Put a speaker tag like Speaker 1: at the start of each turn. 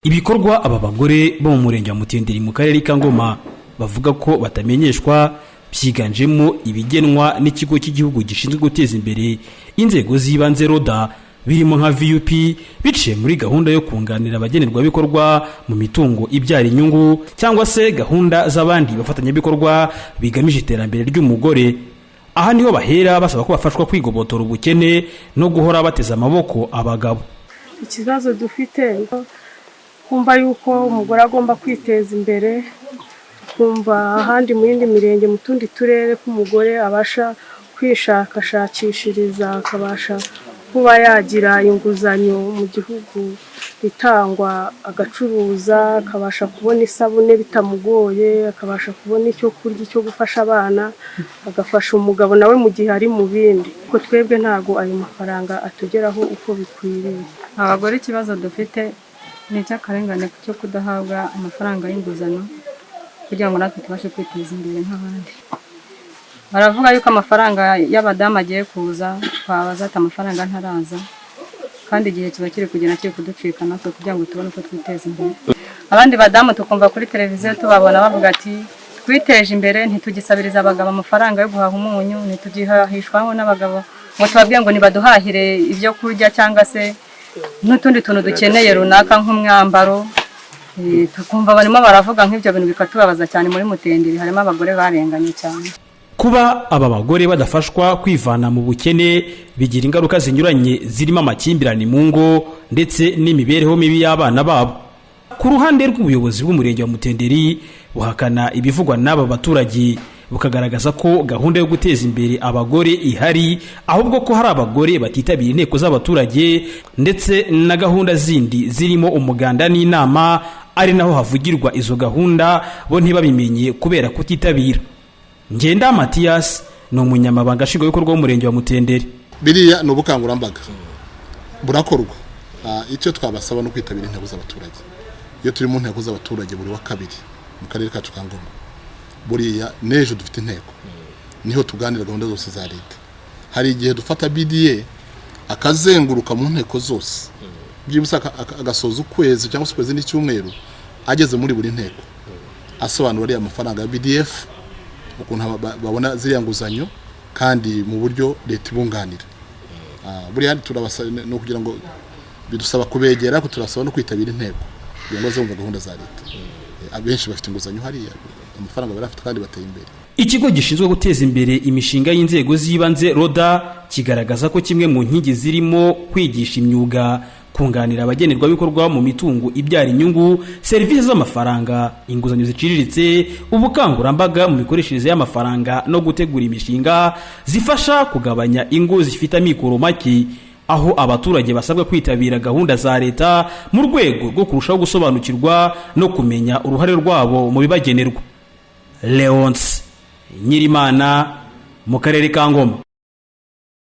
Speaker 1: Ibikorwa aba bagore bo mu murenge wa Mutenderi mu karere ka Ngoma bavuga ko batamenyeshwa byiganjemo ibigenwa n'ikigo cy'igihugu gishinzwe guteza imbere inzego z'ibanze RODA birimo nka VUP biciye muri gahunda yo kunganira abagenerwa bikorwa mu mitungo ibyara inyungu cyangwa se gahunda z'abandi bafatanya bikorwa bigamije iterambere ry'umugore. Aha niho bahera basaba ko bafashwa kwigobotora ubukene no guhora bateza amaboko abagabo.
Speaker 2: Ikibazo dufite kumva yuko umugore agomba kwiteza imbere, kumva ahandi mu yindi mirenge mu tundi turere ko umugore abasha kwishakashakishiriza, akabasha kuba yagira inguzanyo mu gihugu itangwa, agacuruza, akabasha kubona isabune bitamugoye, akabasha kubona icyo kurya, icyo gufasha abana, agafasha umugabo nawe mu gihe ari mu bindi. Ko twebwe ntago ayo mafaranga atugeraho uko bikwiriye.
Speaker 3: Abagore ikibazo dufite ni cy'akarengane cyo kudahabwa amafaranga y'inguzanyo kugira ngo natwe tubashe kwiteza imbere nk'abandi. Baravuga yuko amafaranga y'abadamu agiye kuza, twabaza ati amafaranga ntaraza, kandi igihe kiba kiri kugenda kiri kuducika natwe kugira ngo tubone uko twiteza imbere. Abandi badamu tukumva kuri televiziyo tubabona bavuga ati twiteje imbere, ntitugisabiriza abagabo amafaranga yo guhaha umunyu, ntitugihahishwaho n'abagabo ngo tubabwiye ngo nibaduhahire ibyo kurya cyangwa se n'utundi tuntu dukeneye runaka nk'umwambaro. Tukumva barimo baravuga nk'ibyo bintu bikatubabaza cyane. Muri Mutenderi harimo abagore barenganye cyane.
Speaker 1: Kuba aba bagore badafashwa kwivana mu bukene bigira ingaruka zinyuranye zirimo amakimbirane mu ngo ndetse n'imibereho mibi y'abana babo. Ku ruhande rw'ubuyobozi bw'umurenge wa Mutenderi buhakana ibivugwa n'aba baturage, bukagaragaza ko gahunda yo guteza imbere abagore ihari, ahubwo ko hari abagore batitabira inteko z'abaturage ndetse na gahunda zindi zirimo umuganda n'inama, ari naho havugirwa izo gahunda bo ntibabimenye kubera kutitabira. Ngenda Mathias ni umunyamabanga nshingwabikorwa w'umurenge wa Mutenderi.
Speaker 4: Biriya ni ubukangurambaga burakorwa. Icyo twabasaba no kwitabira inteko z'abaturage. Iyo turi mu nteko z'abaturage buri wa kabiri mu karere kacu ka Ngoma, buriya nejo dufite inteko, niho tuganira gahunda zose za leta. Hari igihe dufata BDA akazenguruka mu nteko zose, byibutsa agasoza ukwezi cyangwa se ukwezi n'icyumweru ageze muri buri nteko asobanura ari amafaranga ya BDF, ukuntu babona ziriya nguzanyo kandi mu buryo leta ibunganira. Buriya turabasaba no kugira ngo bidusaba kubegera, ko turasaba no kwitabira inteko kugira ngo bazumve gahunda za leta. Abenshi bafite inguzanyo hariya, amafaranga barafite kandi bateye imbere.
Speaker 1: Ikigo gishinzwe guteza imbere imishinga y'inzego z'ibanze RODA kigaragaza ko kimwe mu nkingi zirimo kwigisha imyuga, kunganira abagenerwa bikorwa mu mitungo ibyara inyungu, serivisi z'amafaranga, inguzanyo ziciriritse, ubukangurambaga mu mikoreshereze y'amafaranga no gutegura imishinga zifasha kugabanya ingo zifite amikoro make, aho abaturage basabwa kwitabira gahunda za leta mu rwego rwo kurushaho gusobanukirwa no kumenya uruhare rwabo mu bibagenerwa. Leonce Nyirimana mu karere ka Ngoma.